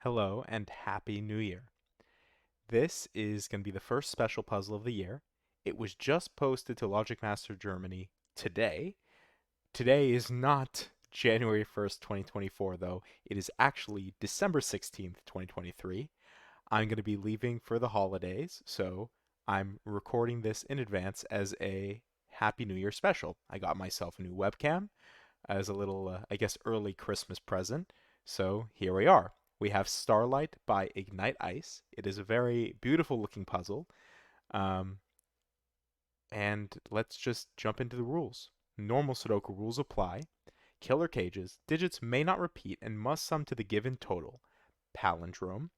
Hello and Happy New Year. This is going to be the first special puzzle of the year. It was just posted to Logic Master Germany today. Today is not January 1st, 2024, though. It is actually December 16th, 2023. I'm going to be leaving for the holidays, so I'm recording this in advance as a Happy New Year special. I got myself a new webcam as a little, I guess, early Christmas present. So here we are. We have Starlight by Ignite Ice. It is a very beautiful looking puzzle. Um, and let's just jump into the rules. Normal Sudoku rules apply. Killer cages. Digits may not repeat and must sum to the given total. Palindrome.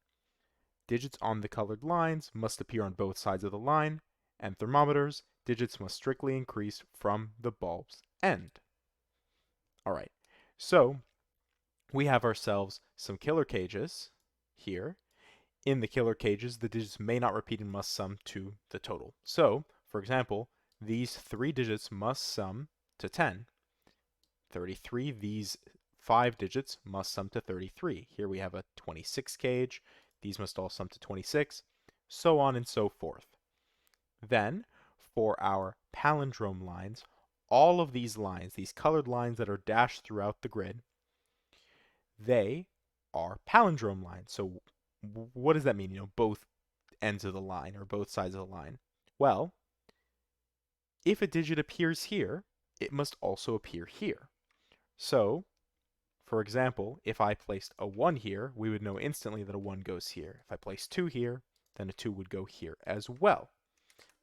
Digits on the colored lines must appear on both sides of the line. And thermometers. Digits must strictly increase from the bulb's end. All right. So we have ourselves some killer cages here. In the killer cages, the digits may not repeat and must sum to the total. So, for example, these three digits must sum to 10. 33, these five digits must sum to 33. Here we have a 26 cage. These must all sum to 26, so on and so forth. Then, for our palindrome lines, all of these lines, these colored lines that are dashed throughout the grid, they are palindrome lines. So what does that mean? Both ends of the line or both sides of the line. Well, if a digit appears here, it must also appear here. So, for example, if I placed a 1 here, we would know instantly that a 1 goes here. If I place 2 here, then a 2 would go here as well.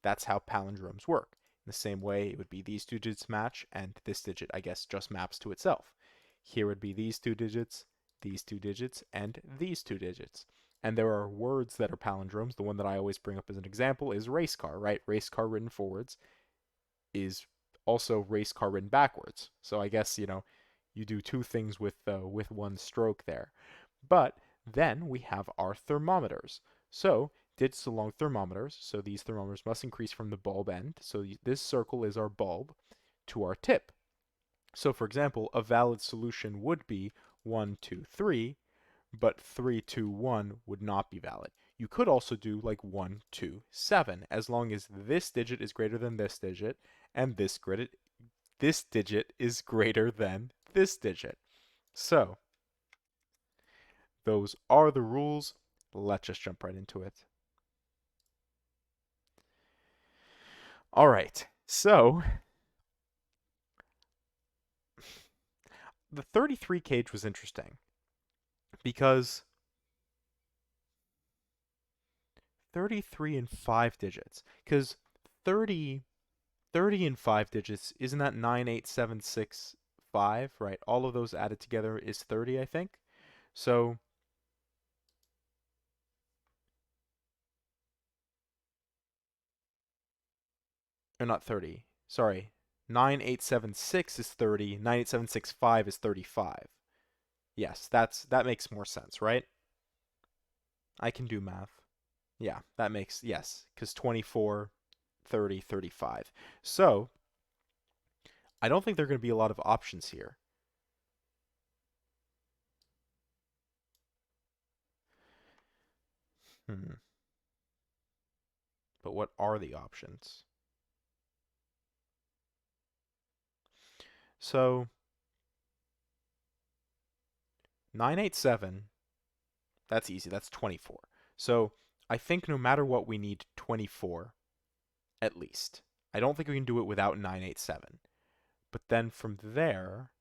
That's how palindromes work. In the same way, it would be these two digits match, and this digit, I guess, just maps to itself. Here would be these two digits, and these two digits. And there are words that are palindromes. The one that I always bring up as an example is race car, right? Race car written forwards is also race car written backwards. So I guess, you do two things with one stroke there. But then we have our thermometers. So digits along thermometers. So these thermometers must increase from the bulb end. So this circle is our bulb to our tip. So for example, a valid solution would be 1, 2, 3, but 3, 2, 1 would not be valid. You could also do like 1, 2, 7, as long as this digit is greater than this digit, and this digit is greater than this digit. So, those are the rules. Let's just jump right into it. All right, so the 33 cage was interesting because 33 and 5 digits, because 30 30 and 5 digits, isn't that 98765, right? All of those added together is 30, I think. So, or not 30, sorry. 9876 is 30, 98765 is 35. Yes, that makes more sense, right? I can do math. Yeah, that makes, yes, because 24, 30, 35. So, I don't think there are going to be a lot of options here. Hmm. But what are the options? So, 987, that's easy. That's 24. So, I think no matter what, we need 24 at least. I don't think we can do it without 987. But then from there,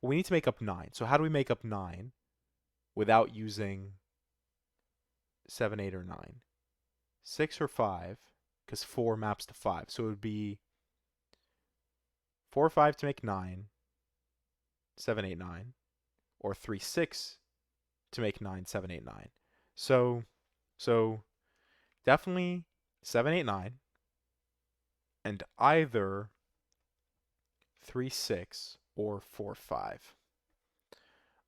well, we need to make up 9. So, how do we make up 9 without using 7, 8, or 9? 6 or 5, because 4 maps to 5. So, it would be 4 or 5 to make 9, 7, 8, 9, or 3, 6 to make 9, 7, 8, 9. So, so definitely 7, 8, 9, and either 3, 6 or 4, 5.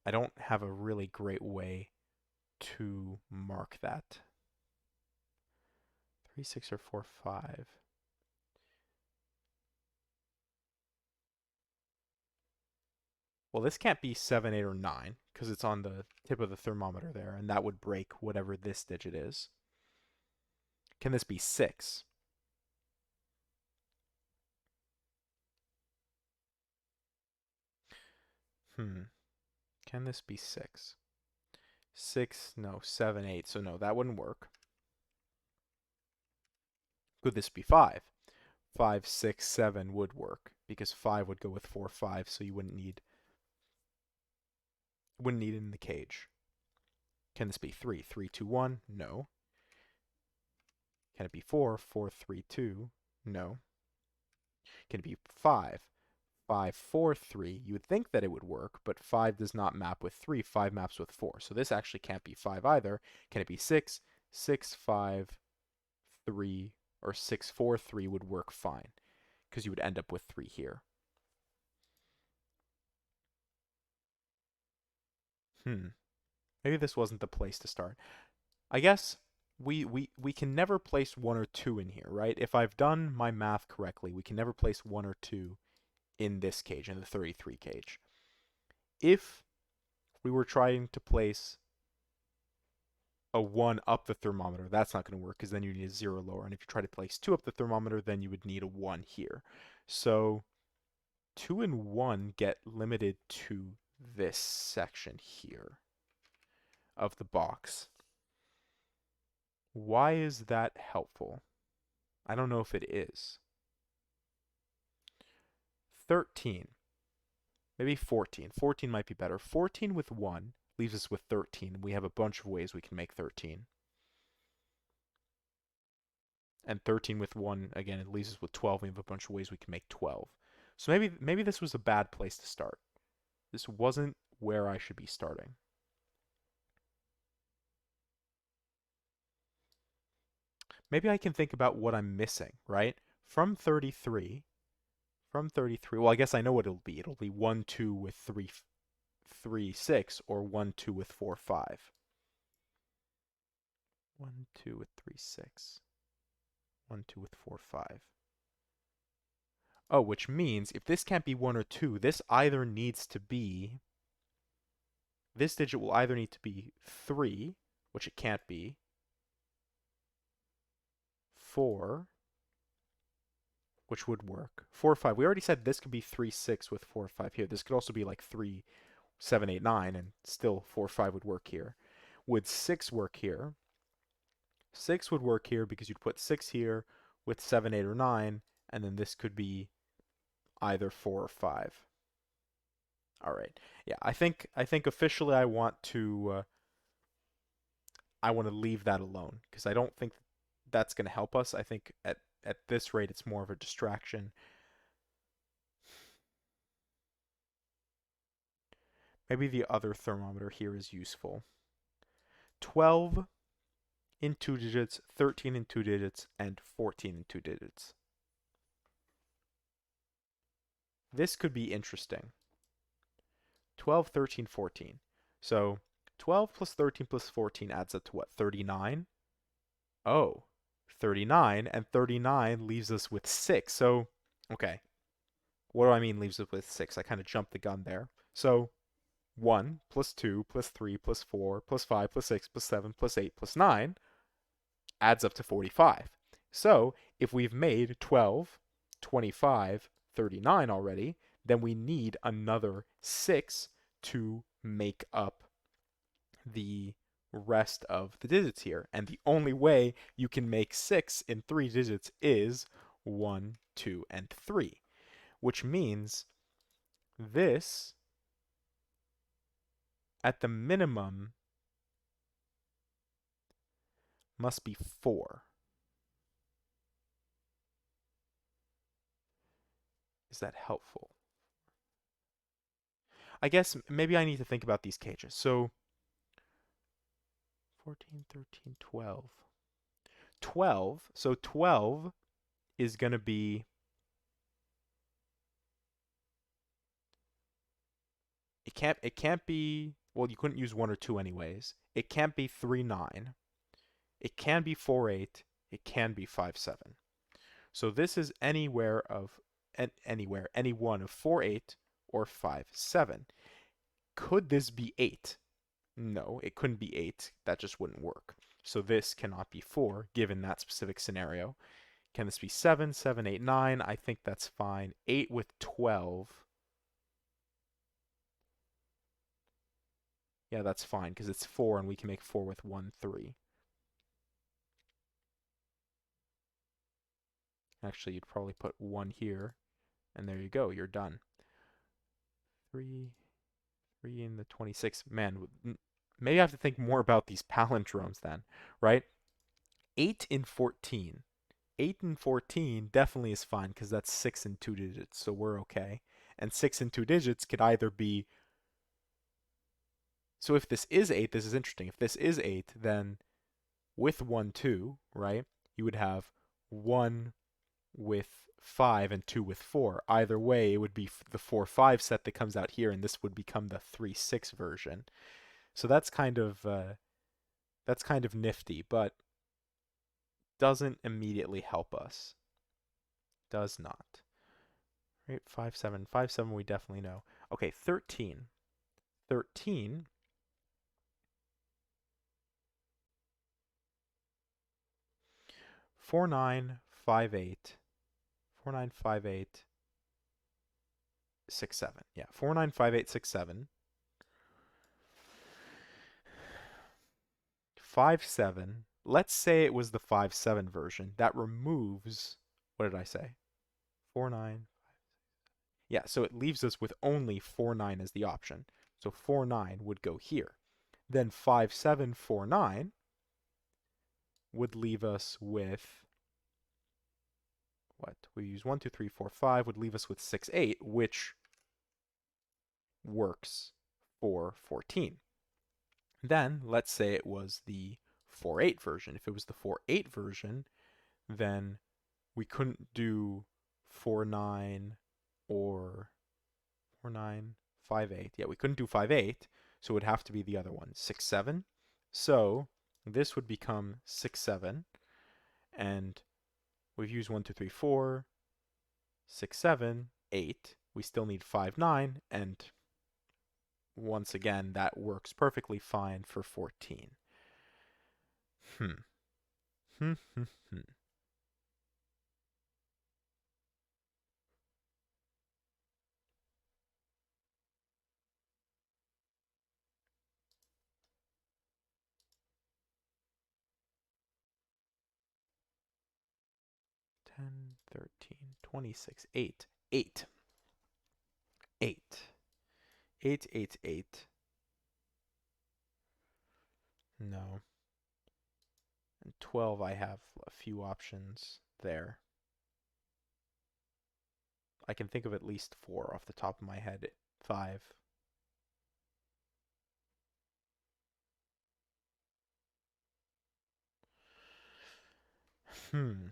I don't have a really great way to mark that. 3, 6, or 4, 5. Well, this can't be 7, 8, or 9 because it's on the tip of the thermometer there, and that would break whatever this digit is. Can this be 6? Hmm. Can this be 6? 6, no, 7, 8. So no, that wouldn't work. Could this be 5? 5, 6, 7 would work because 5 would go with 4, 5, so you wouldn't need it in the cage. Can this be 3? 3, 2, 1? No. Can it be 4? 4, 3, 2? No. Can it be 5? 5, 4, 3? You would think that it would work, but 5 does not map with 3. 5 maps with 4. So this actually can't be 5 either. Can it be 6? 6, 5, 3, or 6, 4, 3 would work fine because you would end up with 3 here. Maybe this wasn't the place to start. I guess we can never place 1 or 2 in here, right? If I've done my math correctly, we can never place 1 or 2 in this cage, in the 33 cage. If we were trying to place a 1 up the thermometer, that's not going to work because then you need a 0 lower. And if you try to place 2 up the thermometer, then you would need a 1 here. So 2 and 1 get limited to this section here of the box. Why is that helpful? I don't know if it is. 13. Maybe 14. 14 might be better. 14 with 1 leaves us with 13. We have a bunch of ways we can make 13. And 13 with 1, again, it leaves us with 12. We have a bunch of ways we can make 12. So maybe this was a bad place to start. This wasn't where I should be starting. Maybe I can think about what I'm missing, right? From 33, well, I guess I know what it'll be. It'll be 1, 2 with 3, 3, 6, or 1, 2 with 4, 5. 1, 2 with 3, 6. 1, 2 with 4, 5. Oh, which means if this can't be 1 or 2, this digit will either need to be 3, which it can't be, 4, which would work, 4, 5. We already said this could be 3, 6 with 4, 5 here. This could also be like 3, 7, 8, 9, and still 4, 5 would work here. Would 6 work here? 6 would work here because you'd put 6 here with 7, 8, or 9, and then this could be either 4 or 5. All right. Yeah, I think officially I want to leave that alone because I don't think that's going to help us. I think at this rate it's more of a distraction. Maybe the other thermometer here is useful. 12 in 2 digits, 13 in 2 digits, and 14 in 2 digits. This could be interesting. 12, 13, 14. So 12 plus 13 plus 14 adds up to what? 39? Oh, 39, and 39 leaves us with 6. So, okay. What do I mean leaves us with 6? I kind of jumped the gun there. So 1 plus 2 plus 3 plus 4 plus 5 plus 6 plus 7 plus 8 plus 9 adds up to 45. So if we've made 12, 25, 39 already, then we need another 6 to make up the rest of the digits here. And the only way you can make 6 in 3 digits is 1, 2, and 3, which means this, at the minimum, must be 4. Is that helpful? I guess maybe I need to think about these cages. So 14, 13, 12. 12, so 12 is going to be, it can't be, well, you couldn't use 1 or 2 anyways. It can't be 3, 9. It can be 4, 8. It can be 5, 7. So this is any one of 4, 8 or 5, 7. Could this be 8? No, it couldn't be 8. That just wouldn't work. So this cannot be 4, given that specific scenario. Can this be 7, 7, 8, 9? I think that's fine. 8 with 12. Yeah, that's fine, because it's 4, and we can make 4 with 1, 3. Actually, you'd probably put 1 here, and there you go. You're done. 3, 3 in the 26. Man, maybe I have to think more about these palindromes then, right? 8 in 14. 8 and 14 definitely is fine because that's 6 and 2 digits, so we're okay. And 6 and 2 digits could either be. So if this is 8, this is interesting. If this is 8, then with 1, 2, right, you would have 1 with 5 and 2 with 4. Either way, it would be the 4, 5 set that comes out here, and this would become the 3, 6 version. So that's kind of nifty, but doesn't immediately help us. Does not. Right? 5, 7. 5, 7 we definitely know. Okay, 13. 13. 4, 9, 5, 8. 4, 9, 5, 8, 6, 7. Yeah, 4, 9, 5, 8, 6, 7. 5, 7. Let's say it was the 5, 7 version. That removes, what did I say? 4, 9. Yeah, so it leaves us with only 4, 9 as the option. So 4, 9 would go here. Then 5, 7, 4, 9 would leave us with what? We use 1, 2, 3, 4, 5 would leave us with 6, 8, which works for 14. Then let's say it was the 4-8 version. If it was the 4-8 version, then we couldn't do 4-9 or 4-9, 5-8. Yeah, we couldn't do 5-8, so it would have to be the other one, 6-7. So this would become 6-7, and we've used 1, 2, 3, 4, 6, 7, 8. We still need 5-9, and once again, that works perfectly fine for 14. Hmm. Hmm, hmm, hmm. 10, 13, 26, 8. 8. 8. 8, 8, 8. No. And 12, I have a few options there. I can think of at least 4 off the top of my head. 5. Hmm.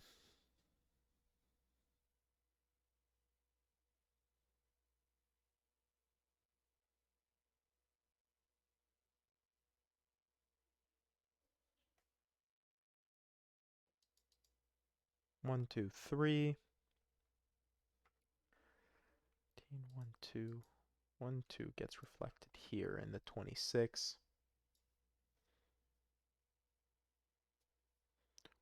1, 2, 3. 1, 2. 1, 2 gets reflected here in the 26.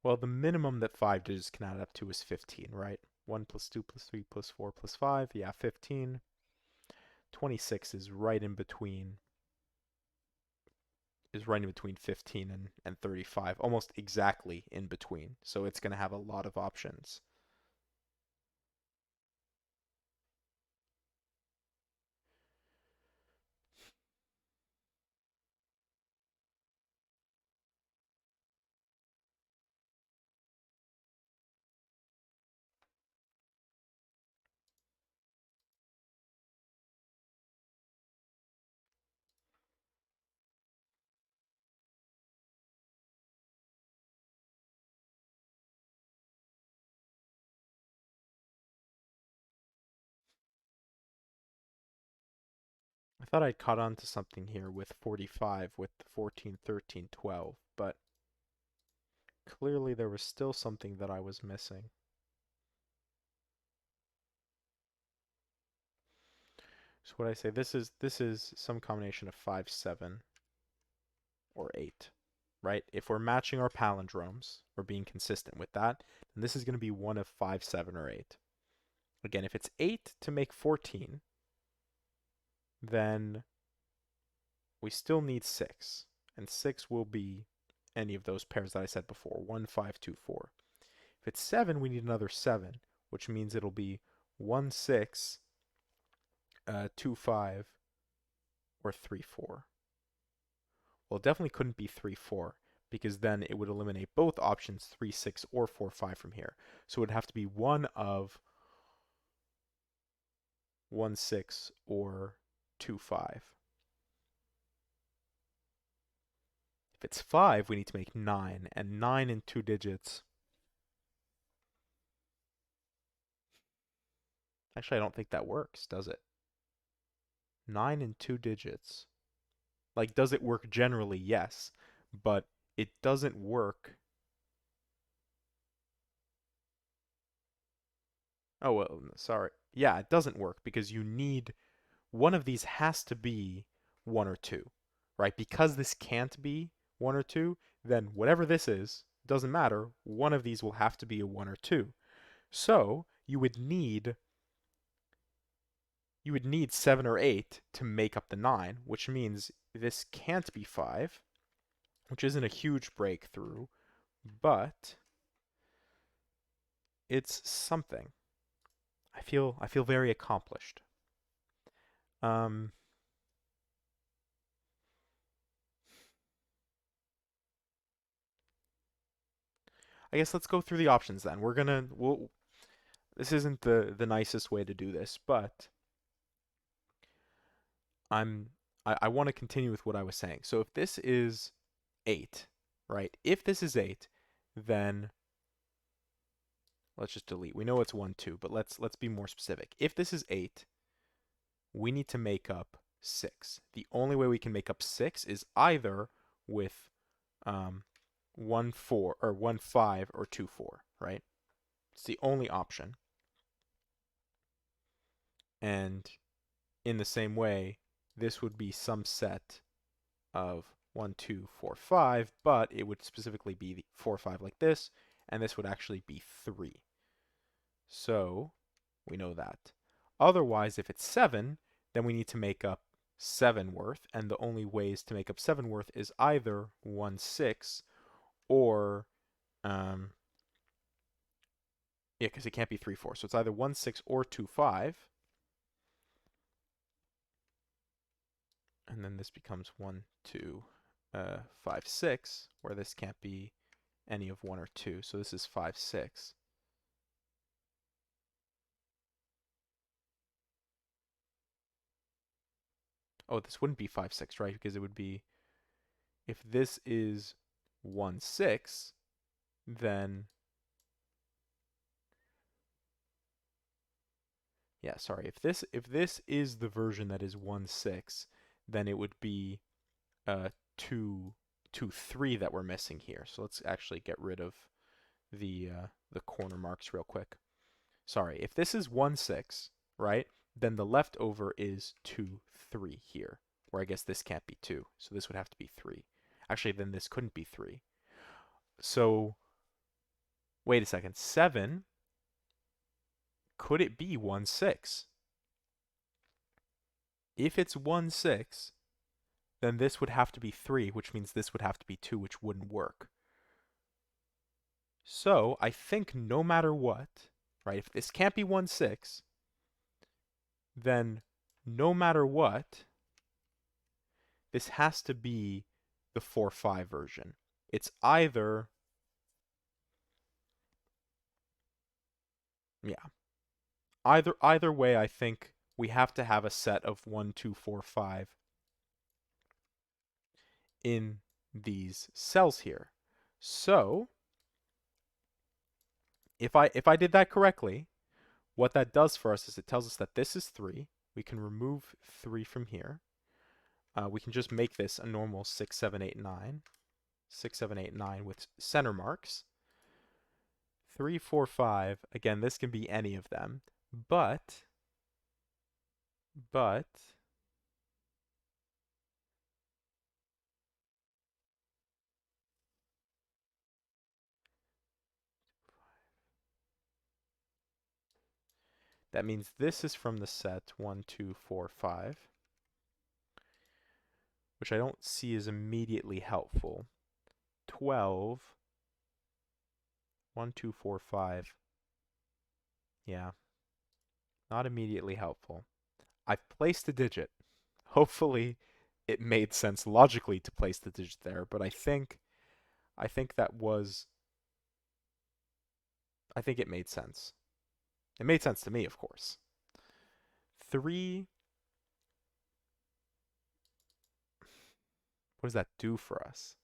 Well, the minimum that 5 digits can add up to is 15, right? 1 plus 2 plus 3 plus 4 plus 5. Yeah, 15. 26 is right in between 15 and 35, almost exactly in between. So it's going to have a lot of options. I thought I'd caught on to something here with 45 with 14, 13, 12, but clearly there was still something that I was missing. So what I say, this is some combination of 5, 7, or 8, right? If we're matching our palindromes, we're being consistent with that, then this is going to be one of 5, 7, or 8. Again, if it's 8 to make 14, then we still need 6. And 6 will be any of those pairs that I said before, 1, 5, 2, 4. If it's 7, we need another 7, which means it'll be 1, 6, 2, 5, or 3, 4. Well, it definitely couldn't be 3, 4, because then it would eliminate both options 3, 6, or 4, 5 from here. So it would have to be one of 1, 6, or 2, 5. If it's 5, we need to make 9, and 9 in 2 digits. Actually, I don't think that works, does it? 9 in 2 digits. Like, does it work generally? Yes, but it doesn't work. Oh, well, sorry. Yeah, it doesn't work because you need one of these has to be 1 or 2, right? Because this can't be 1 or 2, then whatever this is, doesn't matter. One of these will have to be a 1 or 2. So you would need 7 or 8 to make up the 9, which means this can't be 5, which isn't a huge breakthrough, but it's something. I feel very accomplished. Um, I guess let's go through the options then. This isn't the nicest way to do this, but I'm I want to continue with what I was saying. So if this is 8, right? If this is 8, then let's just delete. We know it's 1, 2, but let's be more specific. If this is 8, we need to make up 6. The only way we can make up 6 is either with 1, 4, or 1, 5, or 2, 4, right? It's the only option. And in the same way, this would be some set of 1, 2, 4, 5, but it would specifically be the 4, 5 like this, and this would actually be 3. So we know that. Otherwise, if it's 7, then we need to make up 7 worth, and the only ways to make up 7 worth is either 1, 6, or, yeah, because it can't be 3, 4. So it's either 1, 6, or 2, 5. And then this becomes 1, 2, 5, 6, where this can't be any of 1 or 2. So this is 5, 6. Oh, this wouldn't be 5, 6, right? Because it would be, if this is 1, 6, then, yeah, sorry. If this is the version that is 1, 6, then it would be 2, 2, 3 that we're missing here. So let's actually get rid of the corner marks real quick. Sorry, if this is 1, 6, right, then the leftover is 2, 3 here, where I guess this can't be 2, so this would have to be 3. Actually, then this couldn't be 3. So, wait a second, 7, could it be 1, 6? If it's 1, 6, then this would have to be 3, which means this would have to be 2, which wouldn't work. So, I think no matter what, right, if this can't be 1, 6, then no matter what, this has to be the 4, 5 version. It's either, yeah, either way, I think we have to have a set of 1, 2, 4, 5 in these cells here. So if I did that correctly, what that does for us is it tells us that this is 3. We can remove 3 from here. We can just make this a normal 6, 7, 8, 9. 6, 7, 8, 9 with center marks. 3, 4, 5. Again, this can be any of them. But But that means this is from the set 1, 2, 4, 5, which I don't see as immediately helpful. 12, 1, 2, 4, 5. Yeah, not immediately helpful. I've placed a digit. Hopefully, it made sense logically to place the digit there, but I think that was I think it made sense. It made sense to me, of course. 3, what does that do for us?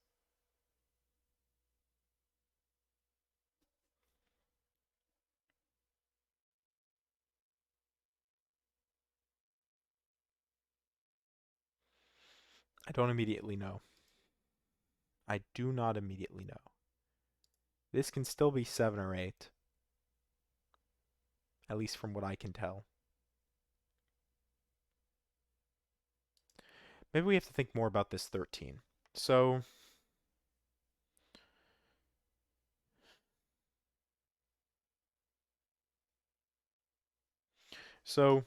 I don't immediately know. I do not immediately know. This can still be 7 or 8, at least from what I can tell. Maybe we have to think more about this 13. So, so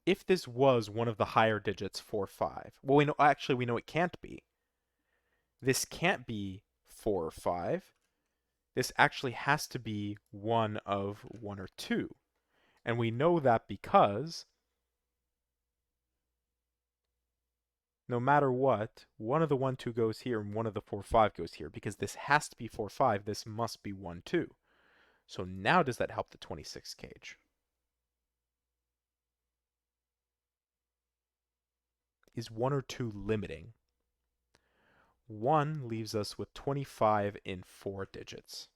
if this was one of the higher digits 4, 5, well, we know it can't be. This can't be 4 or 5. This actually has to be one of 1 or 2. And we know that because no matter what, one of the 1, 2 goes here and one of the 4, 5 goes here. Because this has to be 4, 5, this must be 1, 2. So now does that help the 26 cage? Is 1 or 2 limiting? 1 leaves us with 25 in 4 digits.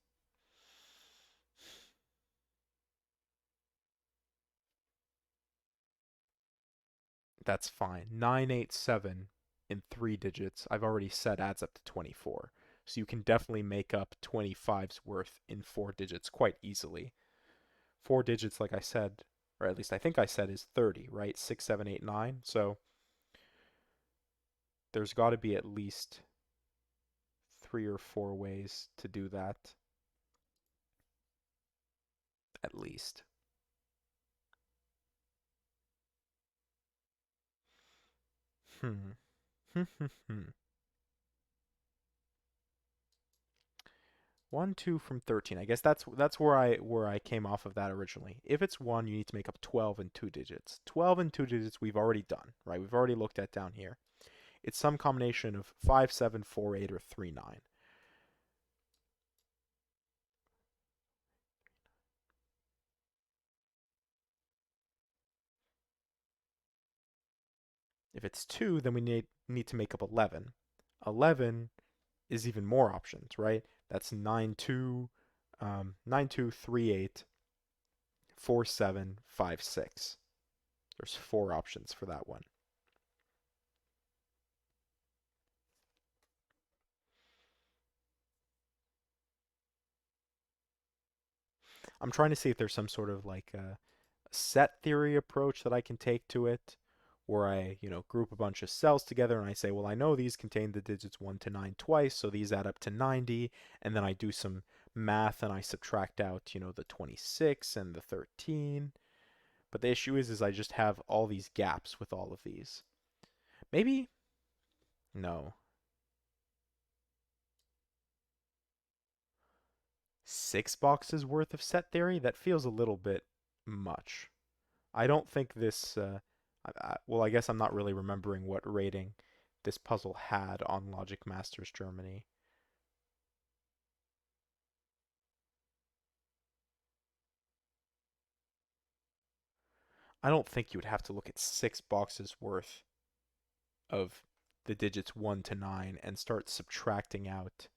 That's fine. 987 in 3 digits, I've already said adds up to 24. So you can definitely make up 25's worth in 4 digits quite easily. 4 digits, like I said, or at least I think I said, is 30, right? 6, 7, 8, 9. So there's got to be at least 3 or 4 ways to do that. At least. Hmm. 1, 2 from 13. I guess that's where I came off of that originally. If it's 1, you need to make up 12 in 2 digits. 12 in 2 digits we've already done, right? We've already looked at down here. It's some combination of 5, 7, 4, 8, or 3, 9. If it's 2, then we need to make up 11. 11 is even more options, right? That's 9, 2, 9, 2, 3, 8, 4, 7, 5, 6. There's 4 options for that one. I'm trying to see if there's some sort of like set theory approach that I can take to it, where I, group a bunch of cells together and I say, well, I know these contain the digits 1 to 9 twice, so these add up to 90, and then I do some math and I subtract out, the 26 and the 13. But the issue is I just have all these gaps with all of these. Maybe, no. 6 boxes worth of set theory? That feels a little bit much. I don't think this. Well, I guess I'm not really remembering what rating this puzzle had on Logic Masters Germany. I don't think you would have to look at 6 boxes worth of the digits 1 to 9 and start subtracting out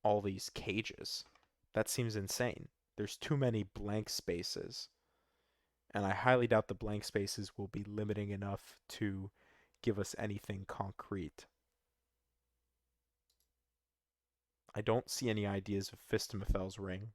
all these cages. That seems insane. There's too many blank spaces, and I highly doubt the blank spaces will be limiting enough to give us anything concrete. I don't see any ideas of Fistomethel's ring.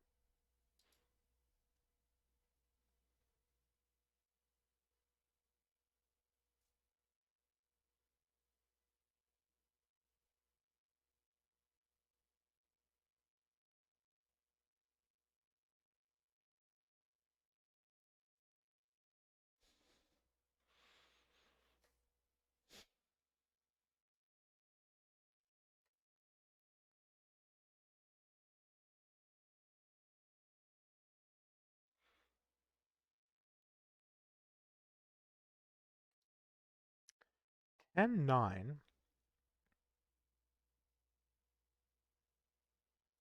10, 9.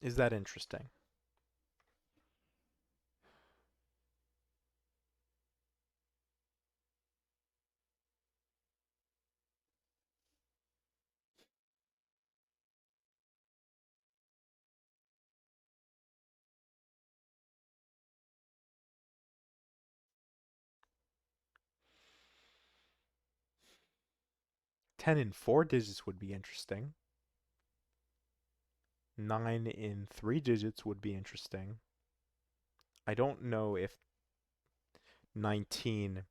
Is that interesting? Ten in 4 digits would be interesting. 9 in 3 digits would be interesting. I don't know if 19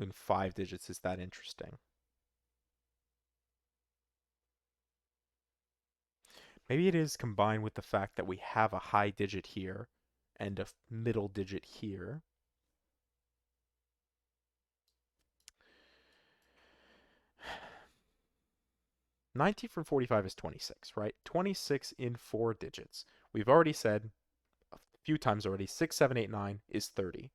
in 5 digits is that interesting. Maybe it is combined with the fact that we have a high digit here and a middle digit here. 19 from 45 is 26, right? 26 in 4 digits. We've already said a few times already, 6, 7, 8, 9 is 30.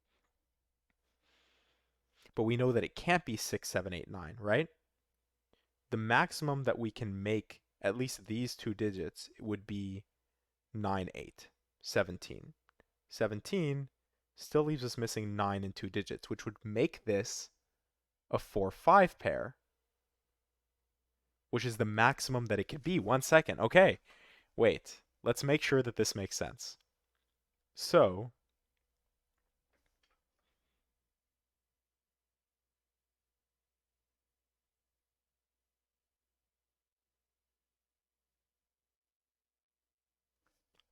But we know that it can't be 6, 7, 8, 9, right? The maximum that we can make at least these 2 digits would be 9, 8, 17. 17 still leaves us missing 9 in 2 digits, which would make this a 4, 5 pair, which is the maximum that it can be. 1 second. Okay, wait. Let's make sure that this makes sense. So,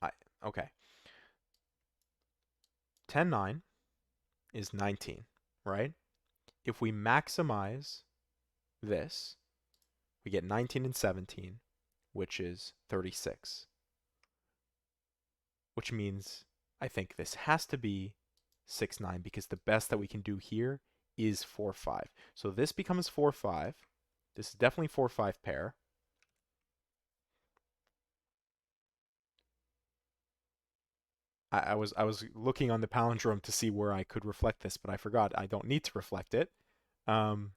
I, okay. 10, 9 is 19, right? If we maximize this, we get 19 and 17, which is 36. Which means I think this has to be 6, 9 because the best that we can do here is 4, 5. So this becomes 4, 5. This is definitely 4, 5 pair. I was looking on the palindrome to see where I could reflect this, but I forgot I don't need to reflect it. Um,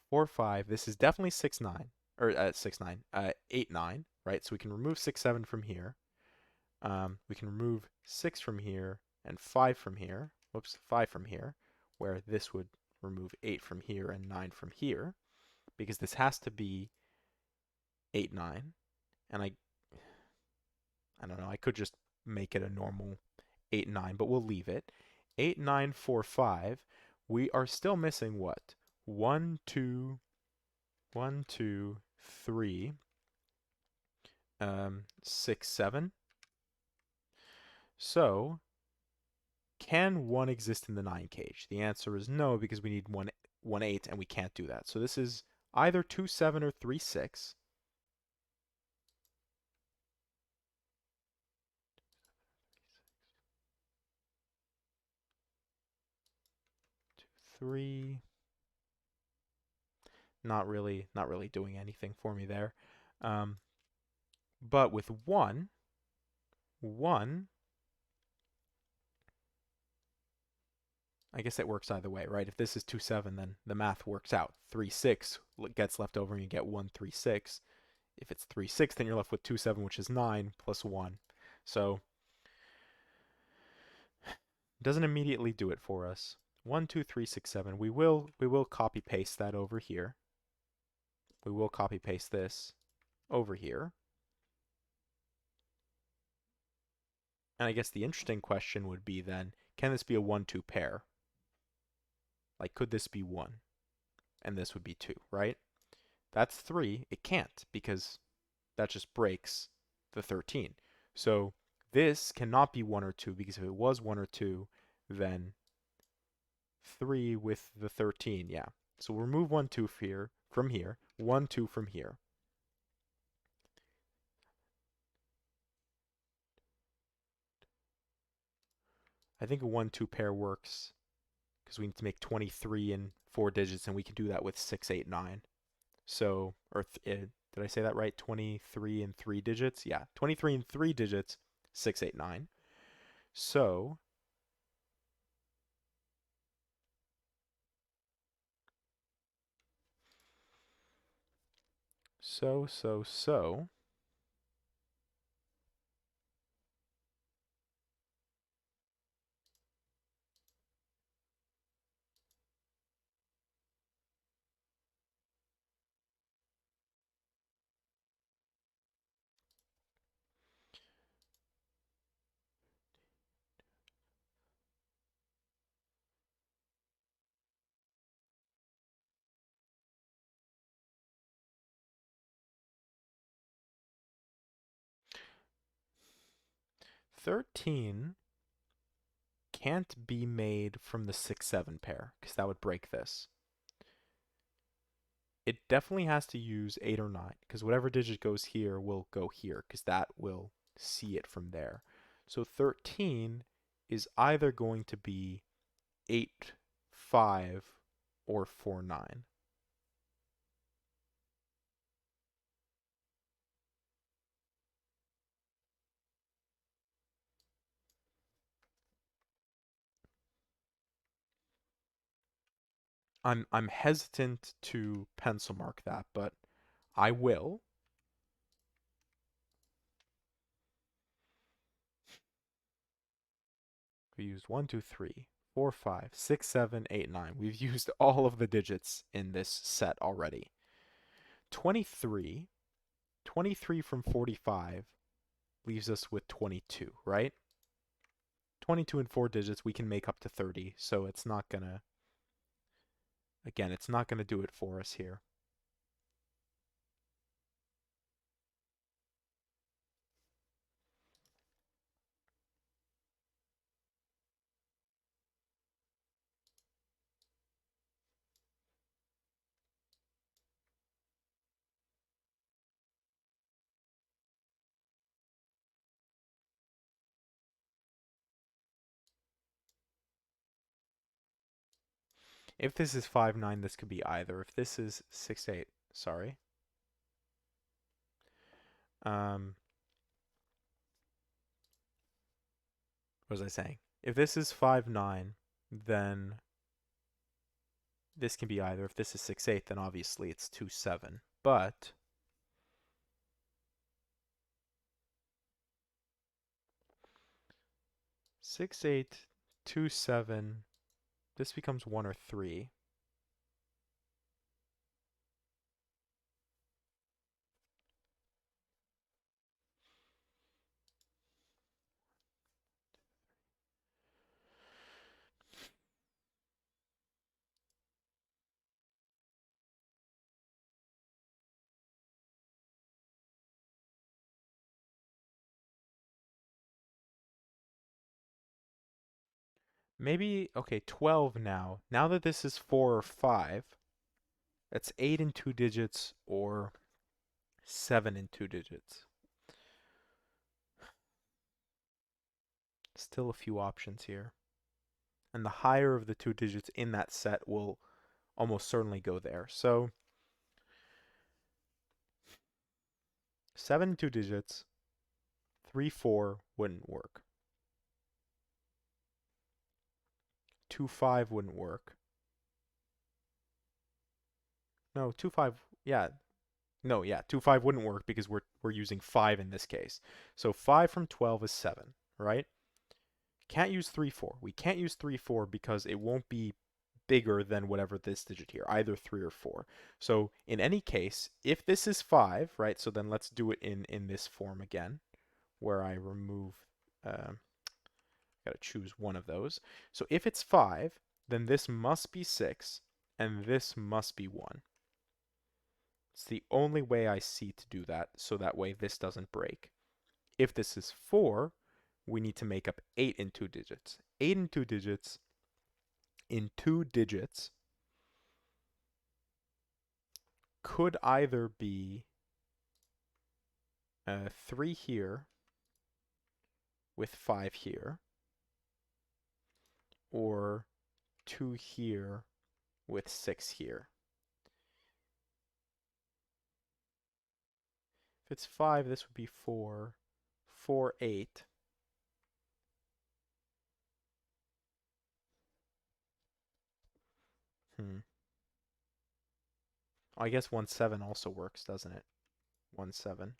4, 5. This is definitely 6, 9 or 6, 9, 8, 9, right? So we can remove 6, 7 from here. We can remove 6 from here and 5 from here. Whoops, 5 from here, where this would remove 8 from here and 9 from here, because this has to be 8, 9. And I don't know, I could just make it a normal 8, 9, but we'll leave it. 8, 9, 4, 5. We are still missing what? 1, 2, 1, 2, 3, 6, 7. So can 1 exist in the 9 cage? The answer is no, because we need 1, 1, 8, and we can't do that. So this is either 2, 7 or 3, 6. 2, 3. Not really doing anything for me there. Um, but with 1, 1, I guess it works either way, right? If this is 2, 7, then the math works out. 3, 6 gets left over and you get 1, 3, 6. If it's 3, 6, then you're left with 2, 7, which is 9, plus 1. So doesn't immediately do it for us. 1, 2, 3, 6, 7. We will copy paste that over here. We will copy paste this over here. And I guess the interesting question would be then, can this be a 1, 2 pair? Like, could this be 1? And this would be 2, right? That's 3. It can't, because that just breaks the 13. So this cannot be 1 or 2, because if it was 1 or 2, then 3 with the 13, yeah. So we'll remove 1, 2 from here, 1, 2 from here. I think a 1, 2 pair works because we need to make 23 in 4 digits, and we can do that with 6, 8, 9. So, did I say that right? 23 in 3 digits? Yeah, 23 in 3 digits, 6, 8, 9. So, So. 13 can't be made from the 6-7 pair, because that would break this. It definitely has to use 8 or 9, because whatever digit goes here will go here, because that will see it from there. So 13 is either going to be 8, 5, or 4, 9. I'm hesitant to pencil mark that, but I will. We used 1, 2, 3, 4, 5, 6, 7, 8, 9. We've used all of the digits in this set already. 23, 23 from 45 leaves us with 22, right? 22 in 4 digits, we can make up to 30, so it's not gonna, again, it's not gonna do it for us here. If this is 5, 9, this could be either. If this is 6, 8, sorry. Um, what was I saying? If this is 5, 9, then this can be either. If this is 6, 8, then obviously it's 2, 7. But 6, 8, 2, 7, this becomes 1 or 3. Maybe, okay, 12 now. Now that this is 4 or 5, that's 8 in 2 digits or 7 in 2 digits. Still a few options here. And the higher of the 2 digits in that set will almost certainly go there. So 7 in 2 digits, 3, 4 wouldn't work. 2, 5 wouldn't work. No, 2, 5, yeah. No, yeah, 2, 5 wouldn't work because we're using 5 in this case. So 5 from 12 is 7, right? Can't use 3, 4. We can't use 3, 4 because it won't be bigger than whatever this digit here, either 3 or 4. So in any case, if this is 5, right, so then let's do it in this form again, where I remove, gotta choose one of those. So if it's 5, then this must be 6, and this must be 1. It's the only way I see to do that, so that way this doesn't break. If this is 4, we need to make up 8 in 2 digits. 8 in 2 digits could either be 3 here with 5 here, or 2 here with 6 here. If it's 5, this would be 4, 4, 8. I guess 1, 7 also works, doesn't it? 1, 7.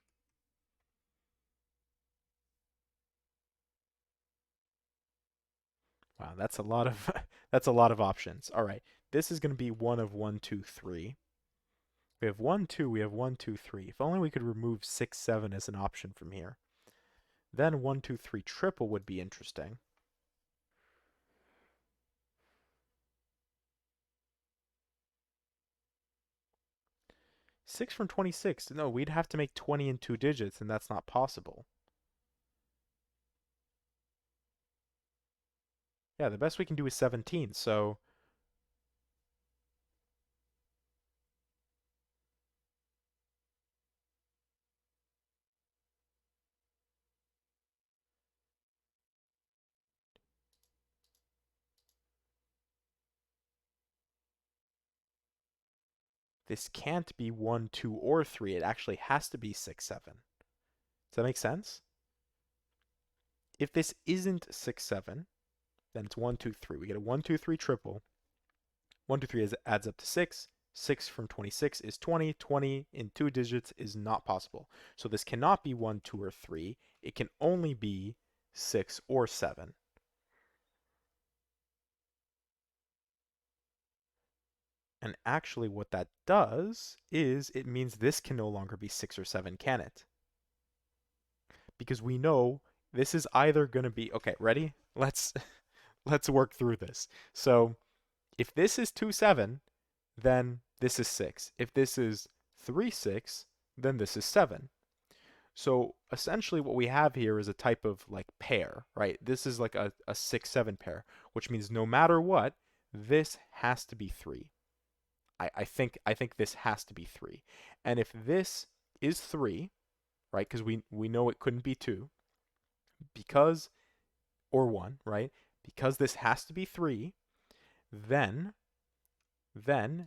Wow, that's a lot of that's a lot of options. All right, this is going to be one of 1, 2, 3. We have 1, 2. We have 1, 2, 3. If only we could remove 6, 7 as an option from here. Then 1, 2, 3 triple would be interesting. 6 from 26. No, we'd have to make 20 in 2 digits, and that's not possible. Yeah, the best we can do is 17. So this can't be 1, 2, or 3. It actually has to be 6, 7. Does that make sense? If this isn't 6, 7, then it's 1, 2, 3. We get a 1, 2, 3 triple. 1, 2, 3 adds up to 6. 6 from 26 is 20. 20 in 2 digits is not possible. So this cannot be 1, 2, or 3. It can only be 6 or 7. And actually what that does is it means this can no longer be 6 or 7, can it? Because we know this is either going to be, okay, ready? Let's work through this. So if this is 2, 7, then this is 6. If this is 3, 6, then this is 7. So essentially what we have here is a type of like pair, right? This is like a 6, 7 pair, which means no matter what, this has to be 3. I think this has to be 3. And if this is 3, right, because we know it couldn't be 2, because, or 1, right? Because this has to be 3, then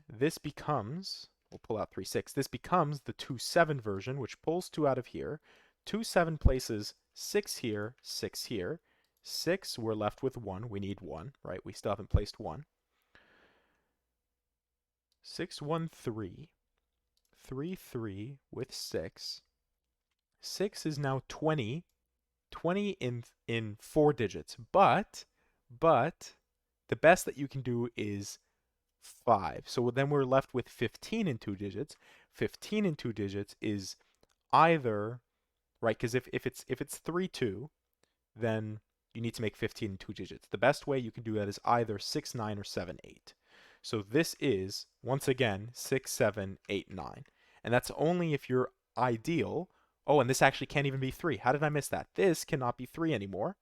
this becomes, we'll pull out 3, 6. This becomes the 2, 7 version, which pulls 2 out of here. 2, 7 places 6 here, 6 here. 6, we're left with 1. We need 1, right? We still haven't placed 1. 6, 1, 3. 3, 3 with 6. 6 is now 20. 20 in 4 digits. But the best that you can do is 5. So then we're left with 15 in 2 digits. 15 in 2 digits is either, right, because if it's 3, 2, then you need to make 15 in 2 digits. The best way you can do that is either 6, 9, or 7, 8. So this is, once again, 6, 7, 8, 9. And that's only if you're ideal. Oh, and this actually can't even be 3. How did I miss that? This cannot be 3 anymore.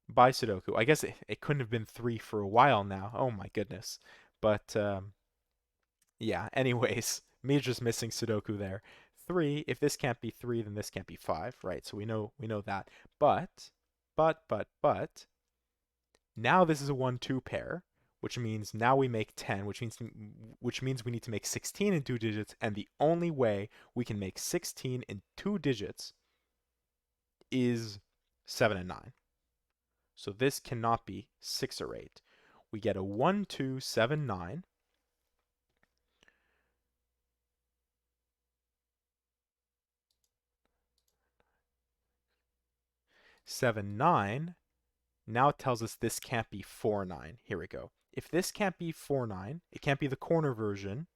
By Sudoku. I guess it couldn't have been 3 for a while now. Oh my goodness. But yeah, anyways, me just missing Sudoku there. 3, if this can't be 3, then this can't be 5, right? So we know that. But now this is a 1-2 pair, which means now we make 10, which means we need to make 16 in 2 digits, and the only way we can make 16 in 2 digits is 7 and 9. So this cannot be 6 or 8. We get a 1, 2, 7, 9. 7, 9 now tells us this can't be 4, 9. Here we go. If this can't be 4, 9, it can't be the corner version.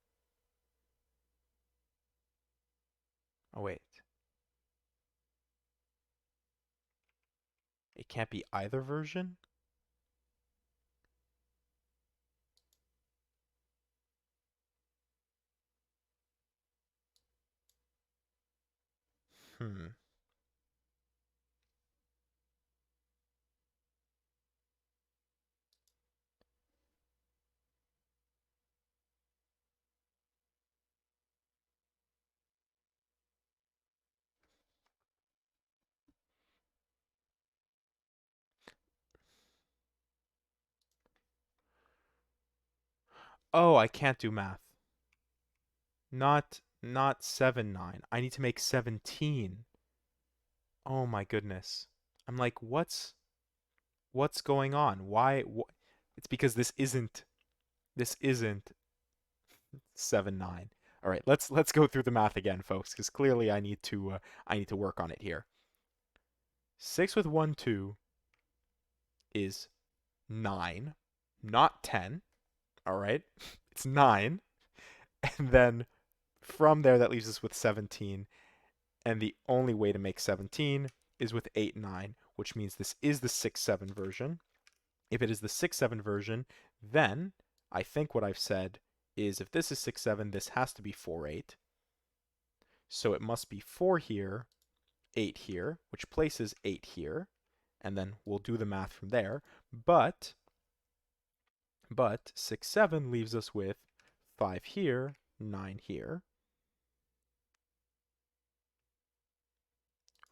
Oh, wait. It can't be either version? Hmm. Oh, I can't do math. Not 7, 9. I need to make 17. Oh my goodness. I'm like, what's going on? Why? It's because this isn't 7, 9. All right, let's go through the math again, folks, because clearly I need to work on it here. 6 with 1 2 is 9, not 10. All right, it's 9, and then from there that leaves us with 17, and the only way to make 17 is with 8 9, which means this is the 6 7 version. If it is the 6 7 version, then I think what I've said is if this is 6 7, this has to be 4 8. So it must be 4 here, 8 here, which places 8 here, and then we'll do the math from there. But 6 7 leaves us with 5 here, 9 here.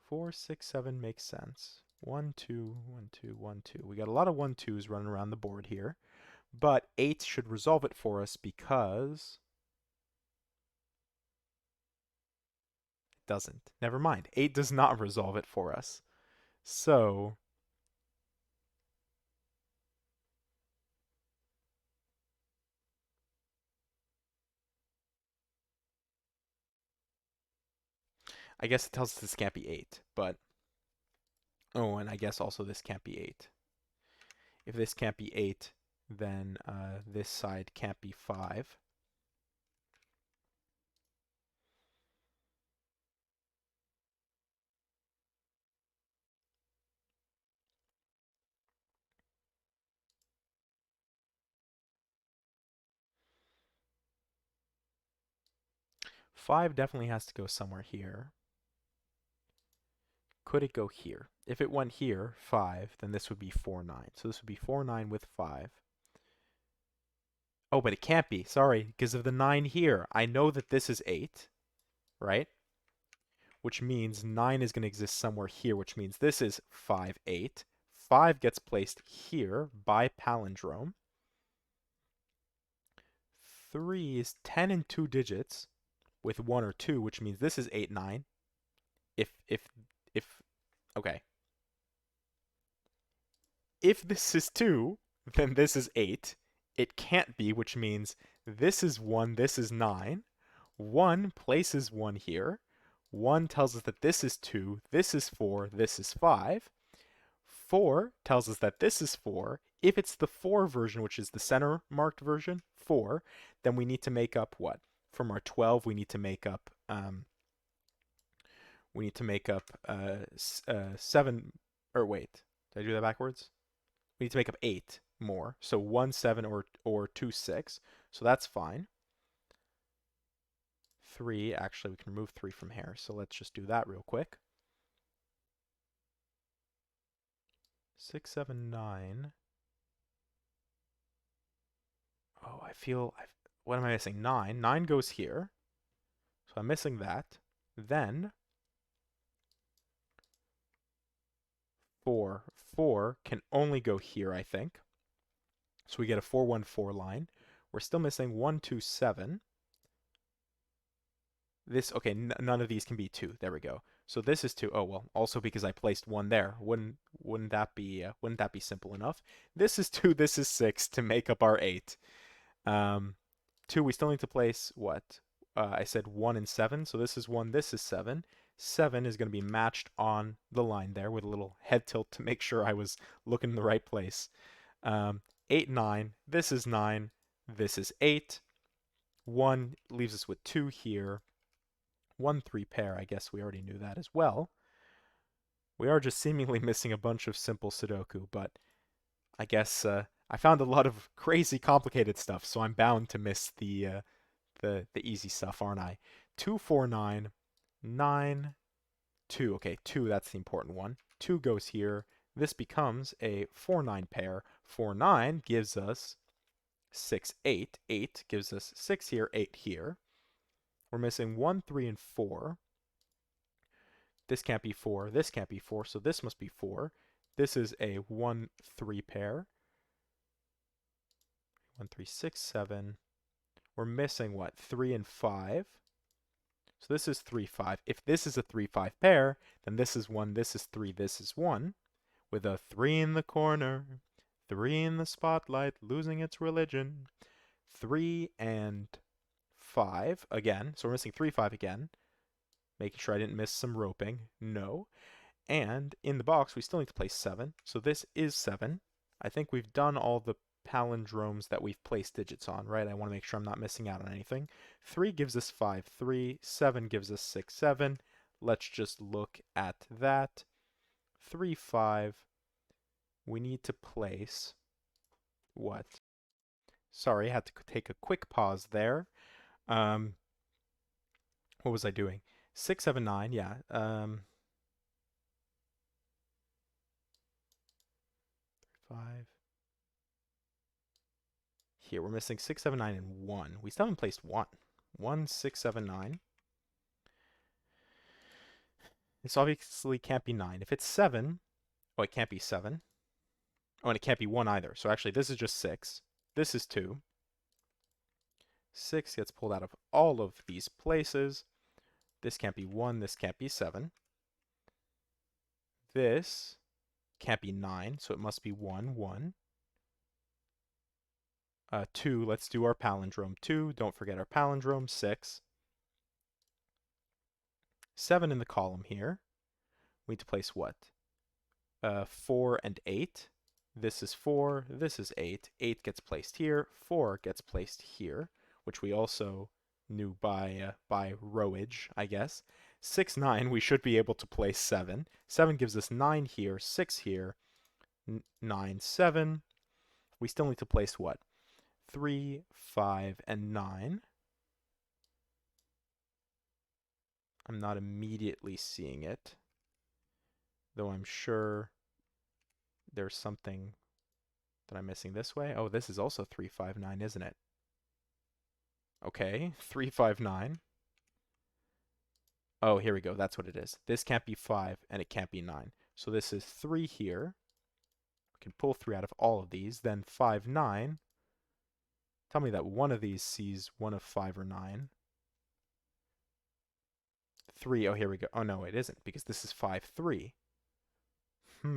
4 6 7 makes sense. 1 2 1 2 1 2. We got a lot of 1 2s running around the board here, but 8 should resolve it for us because it doesn't. Never mind. 8 does not resolve it for us. So I guess it tells us this can't be 8, but oh, and I guess also this can't be 8. If this can't be 8, then this side can't be 5. Five definitely has to go somewhere here. Could it go here? If it went here, 5, then this would be 4 9. So this would be 4 9 with 5. Oh, but it can't be. Sorry, because of the 9 here. I know that this is 8, right? Which means 9 is going to exist somewhere here, which means this is 5 8. 5 gets placed here by palindrome. 3 is 10 in 2 digits with 1 or 2, which means this is 8 9. If okay. If this is 2, then this is 8. It can't be, which means this is 1, this is 9. 1 places 1 here. 1 tells us that this is 2, this is 4, this is 5. 4 tells us that this is 4. If it's the 4 version, which is the center marked version, 4, then we need to make up what? From our 12, we need to make up 7, or wait, did I do that backwards? We need to make up 8 more. So 1 7 or 2 6. So that's fine. 3, actually we can remove 3 from here. So let's just do that real quick. 6 7 9. Oh, what am I missing? 9. 9 goes here. So I'm missing that. Then 4. 4 can only go here, I think. So we get a 4 1 4 line. We're still missing 1 2 7. This, okay, none of these can be 2. There we go. So this is 2. Oh, well, also because I placed 1 there. Wouldn't that be simple enough? This is 2, this is 6 to make up our 8. 2, we still need to place what? I said 1 and 7, so this is 1, this is 7. 7 is going to be matched on the line there with a little head tilt to make sure I was looking in the right place. 8 9, this is 9, this is 8. 1 leaves us with 2 here. 1 3 pair, I guess we already knew that as well. We are just seemingly missing a bunch of simple Sudoku, but I guess I found a lot of crazy complicated stuff, so I'm bound to miss the easy stuff, aren't I? 2 4 9 9 2. Okay, 2, that's the important one. 2 goes here. This becomes a 4 9 pair. 4 9 gives us 6 8. 8 gives us 6 here, 8 here. We're missing 1 3 and 4. This can't be 4. This can't be 4, so this must be 4. This is a 1 3 pair. 1 3 6 7. We're missing what? 3 and 5. So this is 3 5. If this is a 3 5 pair, then this is 1, this is 3, this is 1. With a 3 in the corner, 3 in the spotlight, losing its religion. 3 and 5 again. So we're missing 3, 5 again. Making sure I didn't miss some roping. No. And in the box, we still need to place 7. So this is 7. I think we've done all the palindromes that we've placed digits on, right? I want to make sure I'm not missing out on anything. 3 gives us 5, 3. 7 gives us 6, 7. Let's just look at that. 3, 5. We need to place what? Sorry, I had to take a quick pause there. What was I doing? 6, 7, 9, yeah. 5. Here, we're missing 6, 7, 9, and 1. We still haven't placed 1. 1, 6, 7, 9. This obviously can't be 9. If it's 7, oh, it can't be 7. Oh, and it can't be 1 either. So actually, this is just 6. This is 2. 6 gets pulled out of all of these places. This can't be 1. This can't be 7. This can't be 9, so it must be 1, 1. 2, let's do our palindrome. 2, don't forget our palindrome. 6. 7 in the column here. We need to place what? 4 and 8. This is 4, this is 8. 8 gets placed here, 4 gets placed here, which we also knew by rowage, I guess. 6, 9, we should be able to place 7. 7 gives us 9 here, 6 here, 9, 7. We still need to place what? 3, 5, and 9. I'm not immediately seeing it, though I'm sure there's something that I'm missing this way. Oh, this is also 3, 5, 9, isn't it? Okay, 3, 5, 9. Oh, here we go. That's what it is. This can't be 5, and it can't be 9. So this is 3 here. We can pull 3 out of all of these. Then 5, 9. Tell me that one of these sees one of 5 or 9. 3. Oh, here we go. Oh, no, it isn't, because this is 5, 3. I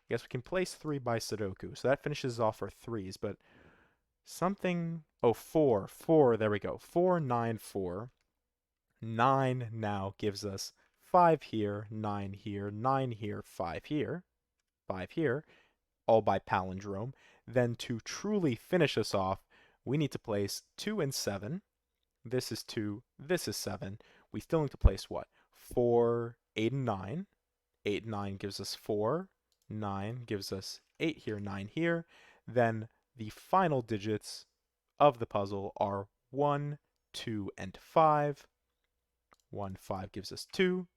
guess we can place 3 by Sudoku. So that finishes off our 3s, but something... Oh, 4. 4, there we go. 4, 9, 4. 9 now gives us 5 here, 9 here, 9 here, 5 here, 5 here, all by palindrome. Then to truly finish us off, we need to place 2 and 7. This is 2, this is 7. We still need to place what? 4, 8, and 9. 8 and 9 gives us 4. 9 gives us 8 here, 9 here. Then the final digits of the puzzle are 1, 2, and 5. 1, 5 gives us 2.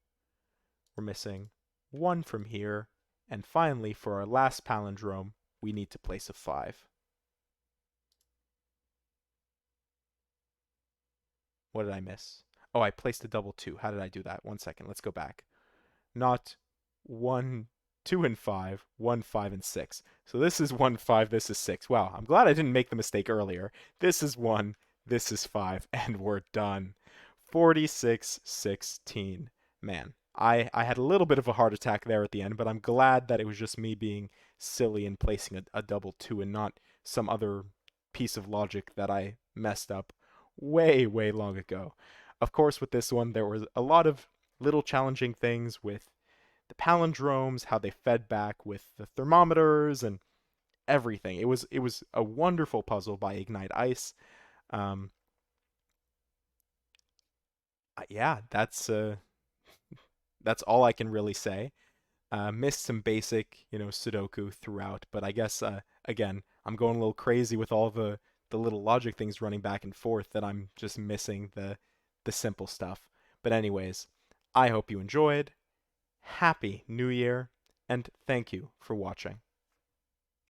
We're missing 1 from here. And finally, for our last palindrome, we need to place a 5. What did I miss? Oh, I placed a double 2. How did I do that? 1 second. Let's go back. Not 1, 2, and 5. 1, 5, and 6. So this is 1, 5. This is 6. Wow, I'm glad I didn't make the mistake earlier. This is 1. This is 5. And we're done. 46, 16. Man, I had a little bit of a heart attack there at the end, but I'm glad that it was just me being silly and placing a double 2 and not some other piece of logic that I messed up way, way long ago. Of course, with this one, there was a lot of little challenging things with the palindromes, how they fed back with the thermometers and everything. It was a wonderful puzzle by Ignite Ice. Yeah, that's all I can really say. Missed some basic, Sudoku throughout, but I guess again, I'm going a little crazy with all the little logic things running back and forth that I'm just missing the simple stuff. But anyways, I hope you enjoyed. Happy New Year, and thank you for watching.